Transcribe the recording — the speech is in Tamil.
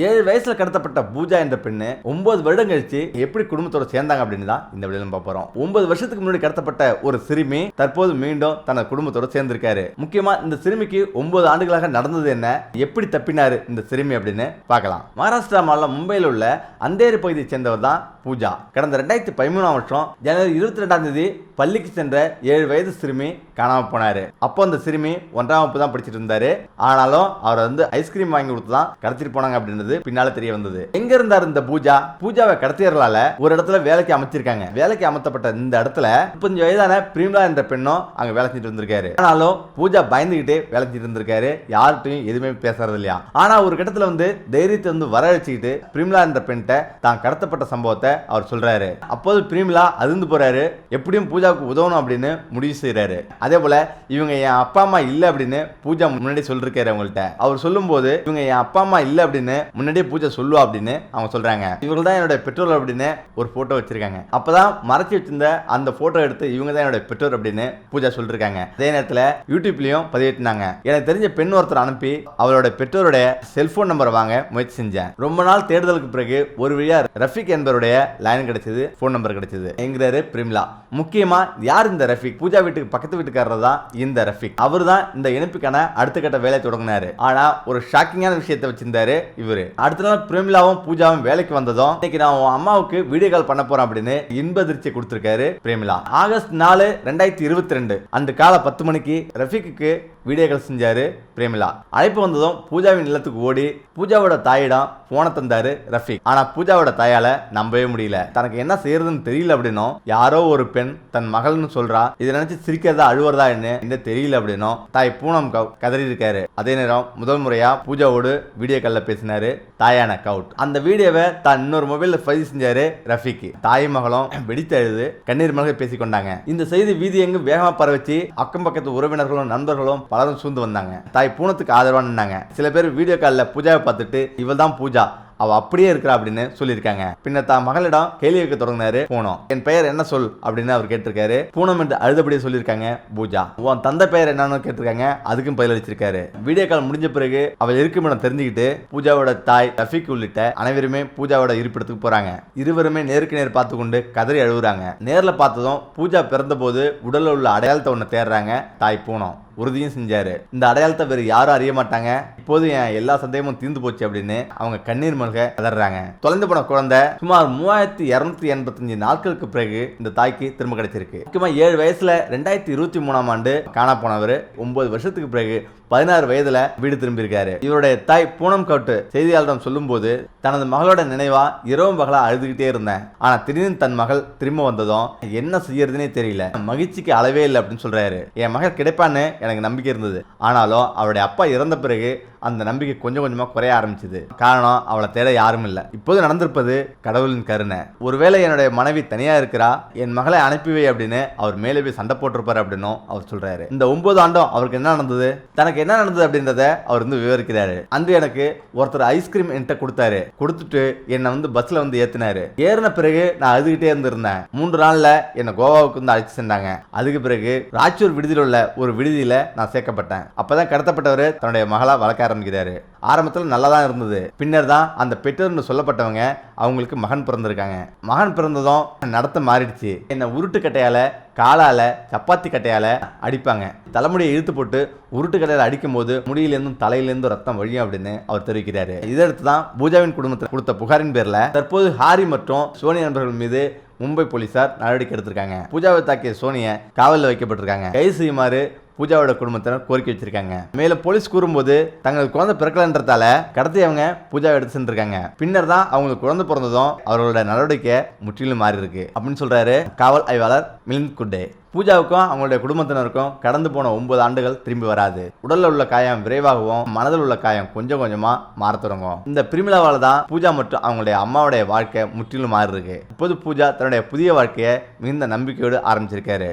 7 வயசுல கடத்தப்பட்ட பூஜா என்ற பெண்ணு 9 வருடம் கழிச்சு எப்படி குடும்பத்தோட சேர்ந்தாங்க அப்படின்னு தான் இந்த வீடியோல பார்க்க போறோம். 9 வருஷத்துக்கு முன்னாடி கடத்தப்பட்ட ஒரு சிறுமி தற்போது மீண்டும் தனது குடும்பத்தோட சேர்ந்திருக்காரு. முக்கியமா இந்த சிறுமிக்கு 9 ஆண்டுகளாக நடந்தது என்ன, எப்படி தப்பினாரு இந்த சிறுமி அப்படின்னு பார்க்கலாம். மகாராஷ்டிரா மாநிலம் மும்பையில் உள்ள அந்தேரி பகுதியை சேர்ந்தவர் தான் பூஜா. கடந்த 2013 வருஷம் ஜனவரி 22ஆம் தேதி பள்ளிக்கு சென்ற 7 வயது சிறுமி காணாம போனாரு. அப்போ அந்த சிறுமி 1ஆம் வகுப்பு தான் படிச்சிட்டு இருந்தாரு. ஆனாலும் அவர் ஐஸ்கிரீம் வாங்கி கொடுத்து தான் கடத்திட்டு போனாங்க அப்படின்றது பின்னால தெரிய வந்தது. எங்க இருந்தார் இந்த பூஜாவை கடத்தியர்களால ஒரு இடத்துல வேலைக்கு அமைச்சிருக்காங்க. வேலைக்கு அமர்த்தப்பட்ட இந்த இடத்துல 35 வயதான பிரிமிலா என்ற பெண்ணும் அங்க வேலை செஞ்சுட்டு இருந்திருக்காரு. ஆனாலும் பூஜா பயந்துகிட்டே வேலை செஞ்சுட்டு இருந்திருக்காரு. யார்கிட்டையும் எதுவுமே பேசுறது இல்லையா. ஆனா ஒரு கட்டத்துல தைரியத்தை வரவழைச்சுக்கிட்டு பிரிமிலா என்ற பெண்கிட்ட தான் கடத்தப்பட்ட சம்பவத்தை அவர் சொல்றாரு. அப்போது பிரிமிலா அதிர்ந்து போறாரு. எப்படியும் பூஜாவுக்கு உதவணும் அப்படின்னு முடிவு செய்யறாரு. அதே போல இவங்க என் அப்பா அம்மா இல்ல அப்படின்னு பூஜா முன்னாடி சொல்லிருக்காரு அவங்கள்ட்ட. அவர் சொல்லும் போது இவங்க என் அப்பா அம்மா இல்ல அப்படின்னு முன்னாடியே பூஜா சொல்லுவா அப்படின்னு அவங்க சொல்றாங்க. இவங்க தான் என்னோட பெற்றோர் அப்படின்னு ஒரு போட்டோ வச்சிருக்காங்க. அப்பதான் மறைச்சு வச்சிருந்த அந்த போட்டோ எடுத்து இவங்க தான் என்னோட பெற்றோர் அப்படின்னு பூஜா சொல்லிருக்காங்க. அதே நேரத்தில் யூடியூப்லயும் பதிவிட்டாங்க. எனக்கு தெரிஞ்ச பெண் ஒருத்தர் அனுப்பி அவரோட பெற்றோருடைய செல்போன் நம்பரை வாங்க முயற்சி செஞ்சேன். ரொம்ப நாள் தேடுதலுக்கு பிறகு ஒரு வழியா ரஃபிக் என்பவருடைய லைன் கிடைச்சது, போன் நம்பர் கிடைச்சது என்கிறாரு பிரிமிலா. முக்கியமா யார் இந்த ரஃபிக்? பூஜா வீட்டுக்கு பக்கத்து வீட்டுக்காரர் தான் இந்த ரஃபிக். அவர் தான் இந்த இணைப்புக்கான அடுத்த கட்ட வேலையை தொடங்கினாரு. ஆனா ஒரு ஷாக்கிங்கான விஷயத்தை வச்சிருந்தாரு இவரு. அடுத்த நாள் பிரிமிலாவும் பூஜாவும் வேலைக்கு வந்ததும் இன்னைக்கு நான் உன் அம்மாவுக்கு வீடியோ கால் பண்ண போறேன் அப்படின்னு இன்ப அதிர்ச்சி கொடுத்திருக்காரு பிரிமிலா. ஆகஸ்ட் 4, 2022 அன்று காலை 10 மணிக்கு ரஃபிக்கு வீடியோ கால் செஞ்சாரு பிரிமிலா. அழைப்பு வந்ததும் பூஜாவின் இல்லத்துக்கு ஓடி பூஜாவோட தாயிடம் போன தந்தாரு ரஃபிக். ஆனா பூஜாவோட தாயால நம்பவே முடியல. தனக்கு என்ன செய்யறதுன்னு தெரியல அப்படின்னும், யாரோ ஒரு பெண் தன் மகள்னு சொல்றா, இதை நினைச்சு சிரிக்கிறதா அழுவுறதா என்ன தெரியல அப்படின்னும் தாய் பூனம் கதறி இருக்காரு. அதே நேரம் முதல் முறையா பூஜாவோடு வீடியோ கால்ல பேசினாரு தாயான கவுட். அந்த வீடியோவை தான் இன்னொரு மொபைல்ல பதிவு செஞ்சாரு ரஃபிக். தாய் மகளும் வெடித்து அழுது கண்ணீர் மல்க பேசிக்கொண்டாங்க. இந்த செய்தி வீதி எங்கும் வேகமா பரவச்சு அக்கம் பக்கத்து உறவினர்களும் நண்பர்களும் பலரும் சூழ்ந்து வந்தாங்க. தாய் பூனத்துக்கு ஆதரவா நின்னாங்க. சில பேர் வீடியோ கால்ல பூஜாவை பார்த்துட்டு இவள் தான் பூஜா, அவ அப்படியே இருக்கிறா அப்படின்னு சொல்லியிருக்காங்க. பின்னர் தான் மகளிடம் கேள்வி கேட்க தொடங்கினாரு பூனம். என் பெயர் என்ன சொல் அப்படின்னு அவர் கேட்டிருக்காரு. பூனம் என்று அழுதபடியே சொல்லியிருக்காங்க பூஜா. உன் தந்தை பெயர் என்னன்னு கேட்டிருக்காங்க. அதுக்கும் பதில் அளிச்சிருக்காரு. வீடியோ கால் முடிஞ்ச பிறகு அவள் இருக்கும் இடம் தெரிஞ்சுக்கிட்டு பூஜாவோட தாய் ரஃபிக் உள்ளிட்ட அனைவருமே பூஜாவோட இருப்பிடத்துக்கு போறாங்க. இருவருமே நேருக்கு நேர் பார்த்து கொண்டு கதறி அழுகுறாங்க. நேர்ல பார்த்ததும் பூஜா பிறந்த போது உடல்ல உள்ள அடையாளத்தை ஒண்ணு தேடுறாங்க தாய் பூனம். உறுதியும் செஞ்சாரு. இந்த அடையாளத்தை வேறு யாரும் அறிய மாட்டாங்க. இப்போது என் எல்லா சந்தேகமும் தீர்ந்து போச்சு அப்படின்னு அவங்க கண்ணீர் மல்க கதறாங்க. தொலைந்து போன குழந்தை சுமார் 3285 நாட்களுக்கு பிறகு இந்த தாய்க்கு திரும்ப கிடைச்சிருக்கு. முக்கியமா 7 வயசுல 2023ஆம் ஆண்டு காணா போனவர் 9 வருஷத்துக்கு பிறகு 16 வயதுல வீடு திரும்பியிருக்காரு. இவருடைய தாய் பூனம் கவுட்டு செய்தியாளரிடம் சொல்லும் போது தனது மகளோட நினைவா இரவும் பகலா அழுதுகிட்டே இருந்தேன். ஆனா திடீர்னு தன் மகள் திரும்ப வந்ததும் என்ன செய்யறதுனே தெரியல, மகிழ்ச்சிக்கு அளவே இல்லை அப்படின்னு சொல்றாரு. என் மகள் கிடைப்பான்னு எனக்கு நம்பிக்கை இருந்தது. ஆனாலும் அவருடைய அப்பா இறந்த பிறகு அந்த நம்பிக்கை கொஞ்சம் கொஞ்சமா குறைய ஆரம்பிச்சது. காரணம் அவளை தேட யாரும் இல்லை. இப்போது நடந்திருப்பது கடவுளின் கருணை. ஒருவேளை என்னுடைய மனைவி தனியா இருக்கிறா, என் மகளை அனுப்பிவை அப்படின்னு அவர் மேலே போய் சண்டை போட்டிருப்பாரு அப்படின்னு அவர் சொல்றாரு. இந்த 9 ஆண்டும் அவருக்கு என்ன நடந்தது, தனக்கு என்ன நடந்தது அப்படின்றத அவர் விவரிக்கிறாரு. அன்று எனக்கு ஒருத்தர் ஐஸ்கிரீம் என்கிட்ட கொடுத்தாரு. கொடுத்துட்டு என்னை பஸ்ல ஏத்தினாரு. ஏறின பிறகு நான் அழுதுகிட்டே இருந்திருந்தேன். 3 நாள்ல என்னை கோவாவுக்கு அழைச்சு சென்றாங்க. அதுக்கு பிறகு ராச்சூர் விடுதியில் உள்ள ஒரு விடுதியில நான் சேர்க்கப்பட்டேன். அப்பதான் கடத்தப்பட்டவர் தன்னுடைய மகளா வளர்க்க ஆரம்பிக்கிறாரு. ஆரம்பத்தில் நல்லா தான் இருந்தது. பின்னர் தான் அந்த பெற்றோர்னு சொல்லப்பட்டவங்க அவங்களுக்கு மகன் பிறந்திருக்காங்க. மகன் பிறந்ததும் நடத்த மாறிடுச்சு. என்ன உருட்டு கட்டையால, காலால, சப்பாத்தி கட்டையால அடிப்பாங்க. தலைமுடியை இழுத்து போட்டு உருட்டு கட்டையால அடிக்கும் போது முடியிலிருந்தும் தலையிலிருந்தும் ரத்தம் வழியும் அப்படின்னு அவர் தெரிவிக்கிறாரு. இதற்கு தான் பூஜாவின் குடும்பத்தில் கொடுத்த புகாரின் பேர்ல தற்போது ஹாரி மற்றும் சோனி நண்பர்கள் மீது மும்பை போலீசார் நடவடிக்கை எடுத்திருக்காங்க. பூஜாவை தாக்கிய சோனியை காவலில் வைக்கப்பட்டிருக்காங்க. கைது செய்யுமாறு பூஜாவோட குடும்பத்தினர் கோரிக்கை வச்சிருக்காங்க. மேலும் போலீஸ் கூறும்போது தங்களுக்கு குழந்தை பிறக்கலன்றதால கடத்தியவங்க பூஜாவை எடுத்து சென்றிருக்காங்க. பின்னர் தான் அவங்களுக்கு குழந்தை பிறந்ததும் அவர்களோட நடவடிக்கை முற்றிலும் மாறி இருக்கு அப்படின்னு சொல்றாரு காவல் ஆய்வாளர் மிலிந்த் குட்டே. பூஜாவுக்கும் அவங்களுடைய குடும்பத்தினருக்கும் கடந்து போன 9 ஆண்டுகள் திரும்பி வராது. உடல்ல உள்ள காயம் விரைவாகவும் மனதில் உள்ள காயம் கொஞ்சம் கொஞ்சமா மாற தொடங்கும். இந்த பிரிமிலாவால தான் பூஜா மற்றும் அவங்களுடைய அம்மாவுடைய வாழ்க்கை முற்றிலும் மாறி இருக்கு. இப்போது பூஜா தன்னுடைய புதிய வாழ்க்கையை மிகுந்த நம்பிக்கையோடு ஆரம்பிச்சிருக்காரு.